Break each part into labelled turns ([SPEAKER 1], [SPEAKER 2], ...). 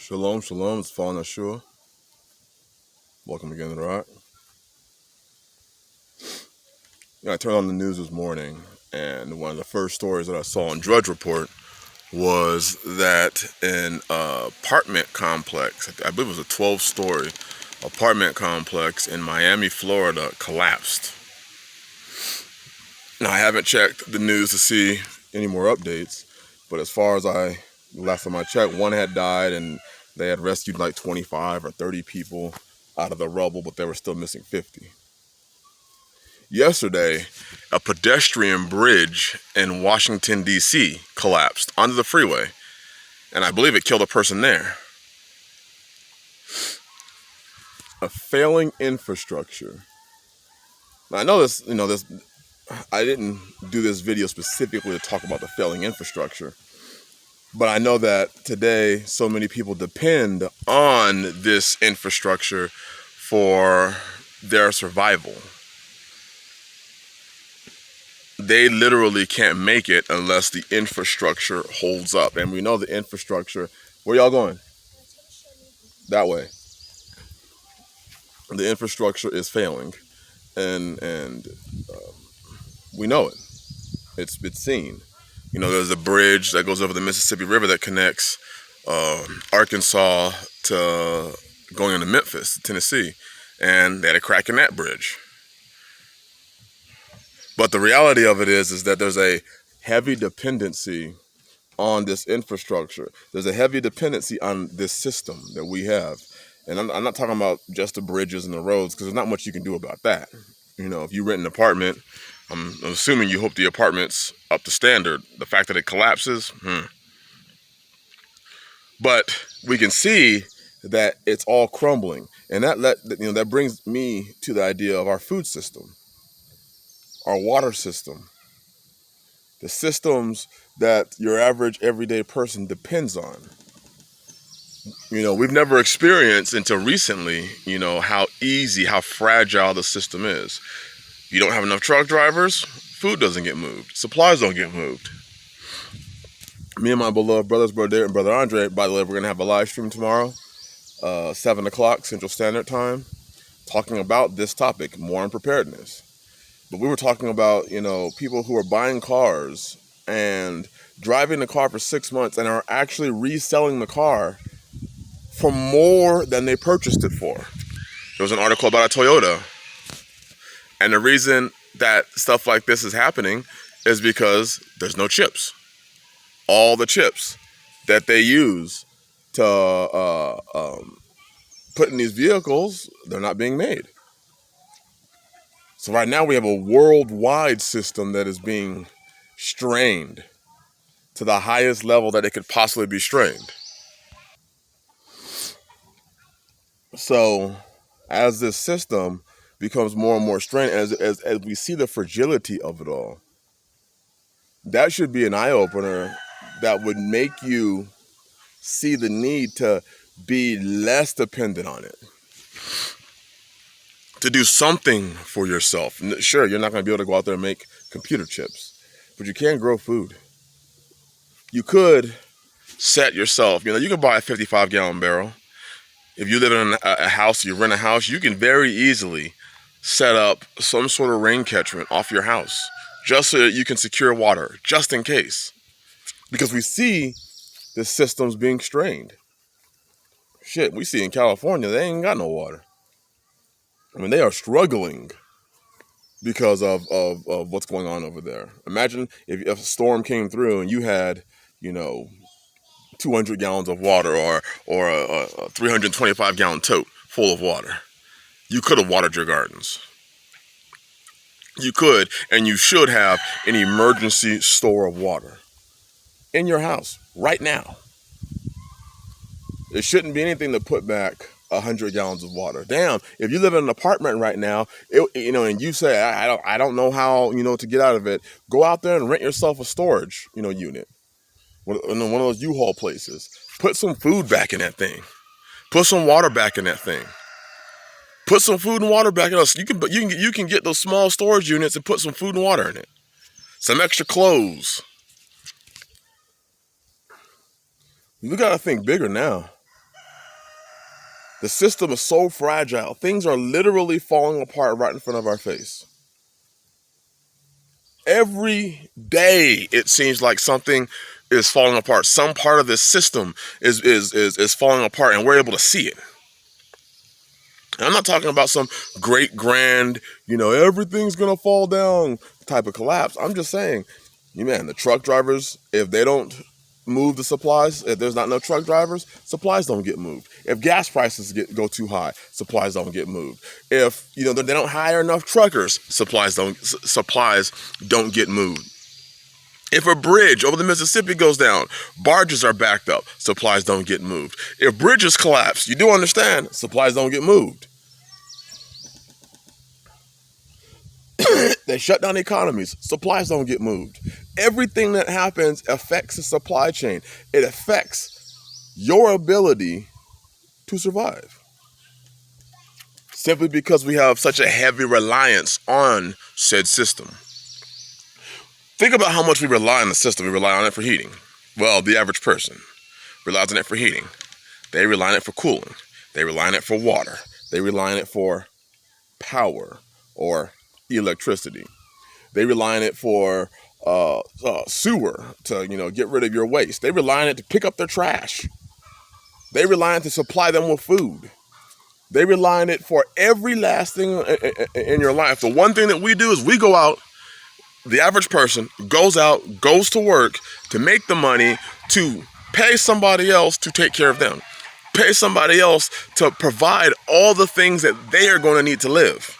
[SPEAKER 1] Shalom, shalom. It's Fallen Yahshua. Welcome again to the Rock. I turned on the news this morning, and one of the first stories that I saw on Drudge Report was that an apartment complex, I believe it was a 12-story apartment complex in Miami, Florida, collapsed. Now, I haven't checked the news to see any more updates, but as far as last time I checked, one had died, and they had rescued like 25 or 30 people out of the rubble, but they were still missing 50. Yesterday, a pedestrian bridge in Washington, D.C. collapsed onto the freeway, and I believe it killed a person there. A failing infrastructure. Now, I know this, I didn't do this video specifically to talk about the failing infrastructure, but I know that today so many people depend on this infrastructure for their survival. They literally can't make it unless the infrastructure holds up. And we know the infrastructure. Where y'all going? That way. The infrastructure is failing. And we know it. It's seen. There's a bridge that goes over the Mississippi River that connects Arkansas to going into Memphis, Tennessee. And they had a crack in that bridge. But the reality of it is that there's a heavy dependency on this infrastructure. There's a heavy dependency on this system that we have. And I'm not talking about just the bridges and the roads, because there's not much you can do about that. If you rent an apartment, I'm assuming you hope the apartment's up to standard. The fact that it collapses, But we can see that it's all crumbling. And that brings me to the idea of our food system. Our water system, the systems that your average everyday person depends on. We've never experienced until recently, how easy, how fragile the system is. You don't have enough truck drivers, food doesn't get moved, supplies don't get moved. Me and my beloved brothers, Brother Derek and Brother Andre, by the way, we're going to have a live stream tomorrow, 7 o'clock Central Standard Time, talking about this topic, more on preparedness. But we were talking about, people who are buying cars and driving the car for 6 months and are actually reselling the car for more than they purchased it for. There was an article about a Toyota. And the reason that stuff like this is happening is because there's no chips. All the chips that they use to put in these vehicles, they're not being made. So right now we have a worldwide system that is being strained to the highest level that it could possibly be strained. So as this system becomes more and more strained, as we see the fragility of it all, that should be an eye-opener that would make you see the need to be less dependent on it. To do something for yourself. Sure, you're not going to be able to go out there and make computer chips, but you can grow food. You could set yourself, you can buy a 55-gallon barrel. If you live in a house, you rent a house, you can very easily set up some sort of rain catchment off your house, just so that you can secure water, just in case. Because we see the systems being strained. Shit, we see in California, they ain't got no water. They are struggling because of what's going on over there. Imagine if a storm came through and you had, 200 gallons of water or a 325-gallon tote full of water. You could have watered your gardens. You could, and you should have an emergency store of water in your house right now. It shouldn't be anything to put back 100 gallons of water. Damn, if you live in an apartment right now, and you say, I don't know how, to get out of it, go out there and rent yourself a storage, unit. One of those U-Haul places. Put some food back in that thing. Put some water back in that thing. Put some food and water back in it. You can get those small storage units and put some food and water in it. Some extra clothes. We got to think bigger now. The system is so fragile. Things are literally falling apart right in front of our face. Every day it seems like something is falling apart. Some part of this system is falling apart, and we're able to see it. And I'm not talking about some great grand, everything's gonna fall down type of collapse. I'm just saying, man, the truck drivers, if they don't move the supplies, if there's not no truck drivers, supplies don't get moved. If gas prices go too high, supplies don't get moved. If they don't hire enough truckers, supplies don't get moved. If a bridge over the Mississippi goes down, barges are backed up, supplies don't get moved. If bridges collapse, you do understand, supplies don't get moved. They shut down economies, supplies don't get moved. Everything that happens affects the supply chain. It affects your ability to survive. Simply because we have such a heavy reliance on said system. Think about how much we rely on the system. We rely on it for heating. Well, the average person relies on it for heating. They rely on it for cooling. They rely on it for water. They rely on it for power or electricity. They rely on it for sewer to get rid of your waste. They rely on it to pick up their trash. They rely on it to supply them with food. They rely on it for every last thing in your life. The one thing that we do is we go out. The average person goes out, goes to work to make the money to pay somebody else to take care of them. Pay somebody else to provide all the things that they are going to need to live.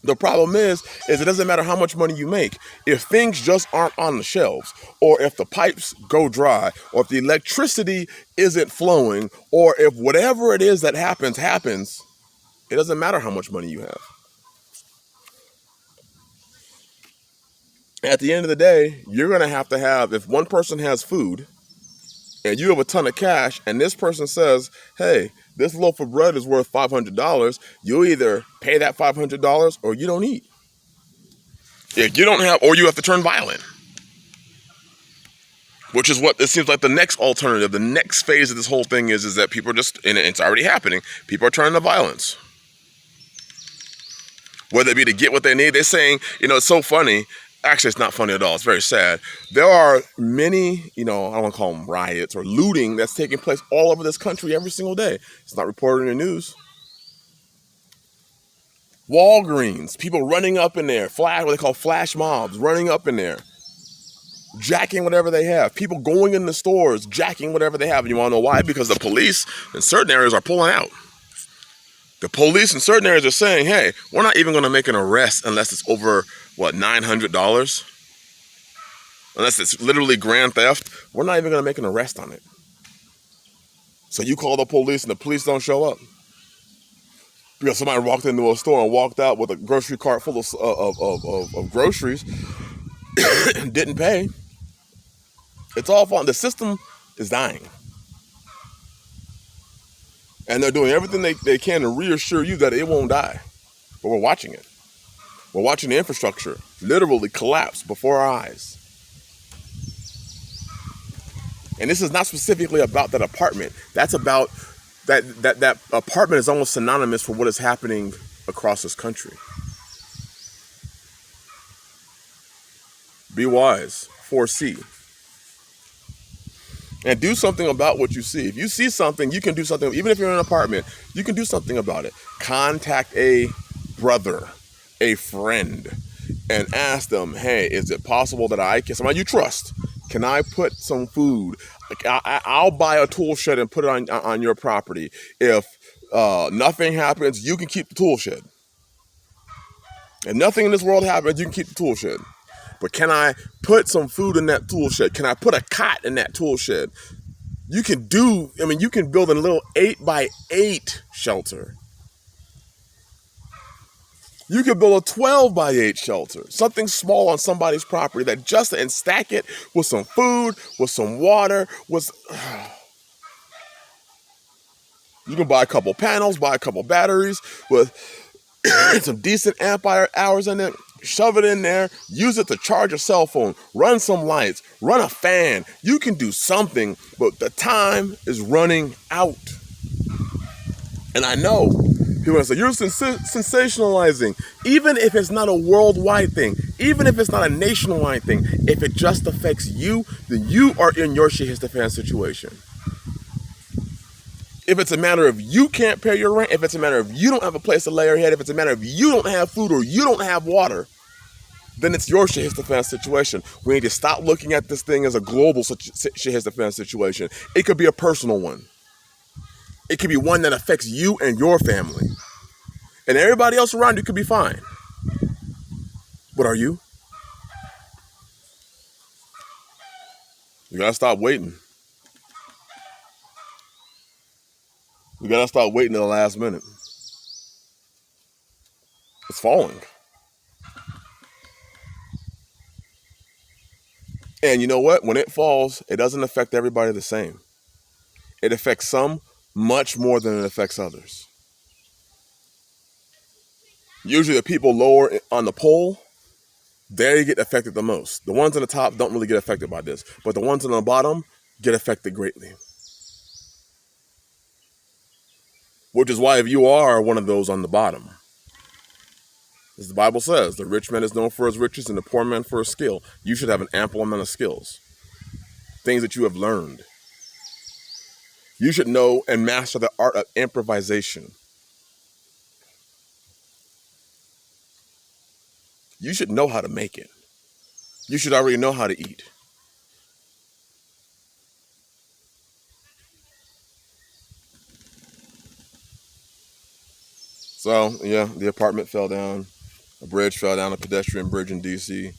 [SPEAKER 1] The problem is it doesn't matter how much money you make. If things just aren't on the shelves, or if the pipes go dry, or if the electricity isn't flowing, or if whatever it is that happens, it doesn't matter how much money you have. At the end of the day, you're going to have, if one person has food and you have a ton of cash and this person says, hey, this loaf of bread is worth $500, you either pay that $500 or you don't eat. If you don't have, or you have to turn violent. Which is what it seems like the next alternative, the next phase of this whole thing is that people are just, and it's already happening, people are turning to violence. Whether it be to get what they need. They're saying, it's so funny. Actually, it's not funny at all. It's very sad. There are many, I don't want to call them riots or looting that's taking place all over this country every single day. It's not reported in the news. Walgreens, people running up in there, what they call flash mobs, running up in there, jacking whatever they have. People going in the stores, jacking whatever they have. And you want to know why? Because the police in certain areas are pulling out. The police in certain areas are saying, hey, we're not even going to make an arrest unless it's over, $900? Unless it's literally grand theft, we're not even going to make an arrest on it. So you call the police and the police don't show up. Because somebody walked into a store and walked out with a grocery cart full of groceries and didn't pay. It's all fun. The system is dying. And they're doing everything they can to reassure you that it won't die. But we're watching it. We're watching the infrastructure literally collapse before our eyes. And this is not specifically about that apartment. That's about that apartment is almost synonymous for what is happening across this country. Be wise, foresee. And do something about what you see. If you see something, you can do something. Even if you're in an apartment, you can do something about it. Contact a brother, a friend, and ask them, hey, is it possible that somebody you trust, can I put some food? I'll buy a tool shed and put it on your property. If nothing happens, you can keep the tool shed. If nothing in this world happens, you can keep the tool shed. But can I put some food in that tool shed? Can I put a cot in that tool shed? You can build a little 8x8 shelter. You can build a 12x8 shelter. Something small on somebody's property and stack it with some food, with some water, you can buy a couple panels, buy a couple batteries with some decent amp hours in it. Shove it in there, use it to charge your cell phone, run some lights, run a fan. You can do something, but the time is running out. And I know people are say, you're sensationalizing. Even if it's not a worldwide thing, even if it's not a nationwide thing, if it just affects you, then you are in your shit hits the fan situation. If it's a matter of you can't pay your rent, if it's a matter of you don't have a place to lay your head, if it's a matter of you don't have food or you don't have water, then it's your shit hits the fan situation. We need to stop looking at this thing as a global shit hits the fan situation. It could be a personal one. It could be one that affects you and your family. And everybody else around you could be fine. But are you? You gotta stop waiting. You gotta stop waiting to the last minute. It's falling. And you know what? When it falls, it doesn't affect everybody the same. It affects some much more than it affects others. Usually the people lower on the pole, they get affected the most. The ones on the top don't really get affected by this, but the ones on the bottom get affected greatly. Which is why if you are one of those on the bottom, as the Bible says, the rich man is known for his riches and the poor man for his skill. You should have an ample amount of skills, things that you have learned. You should know and master the art of improvisation. You should know how to make it. You should already know how to eat. So, yeah, the apartment fell down. A bridge fell down, a pedestrian bridge in D.C.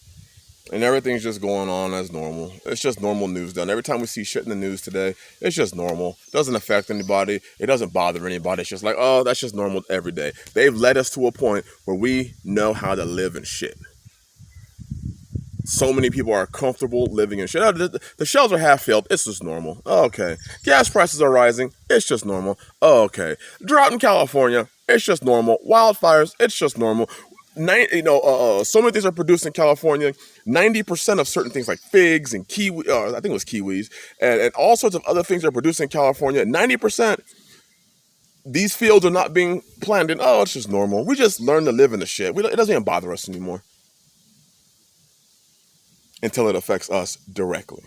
[SPEAKER 1] And everything's just going on as normal. It's just normal news done. Every time we see shit in the news today, it's just normal. It doesn't affect anybody. It doesn't bother anybody. It's just like, oh, that's just normal every day. They've led us to a point where we know how to live in shit. So many people are comfortable living in shit. Oh, the shelves are half filled. It's just normal. Oh, okay. Gas prices are rising. It's just normal. Oh, okay. Drought in California. It's just normal. Wildfires. It's just normal. So many things are produced in California. 90% of certain things like figs and kiwi, I think it was kiwis, and all sorts of other things are produced in California. 90%, these fields are not being planted. Oh, it's just normal. We just learn to live in the shit. It doesn't even bother us anymore until it affects us directly.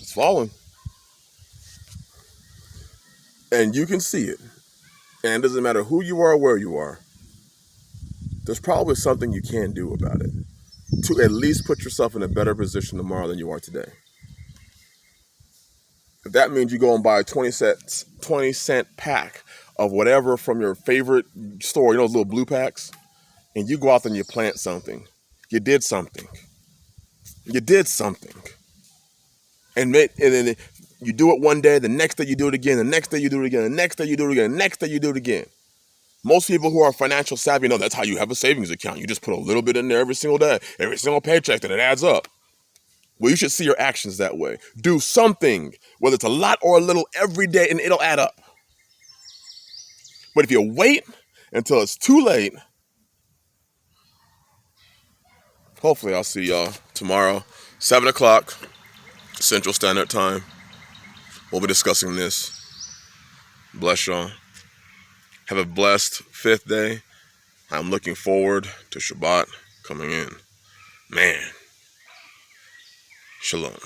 [SPEAKER 1] It's falling. And you can see it. And it doesn't matter who you are or where you are. There's probably something you can do about it to at least put yourself in a better position tomorrow than you are today. If that means you go and buy a 20-cent pack of whatever from your favorite store, those little blue packs, and you go out there and you plant something. You did something. You did something. And then you do it one day, the next day you do it again, the next day you do it again, the next day you do it again, the next day you do it again. Most people who are financial savvy know that's how you have a savings account. You just put a little bit in there every single day, every single paycheck, and it adds up. Well, you should see your actions that way. Do something, whether it's a lot or a little, every day, and it'll add up. But if you wait until it's too late, hopefully I'll see y'all tomorrow, 7 o'clock Central Standard Time. We'll be discussing this. Bless y'all. Have a blessed 5th day. I'm looking forward to Shabbat coming in. Man. Shalom.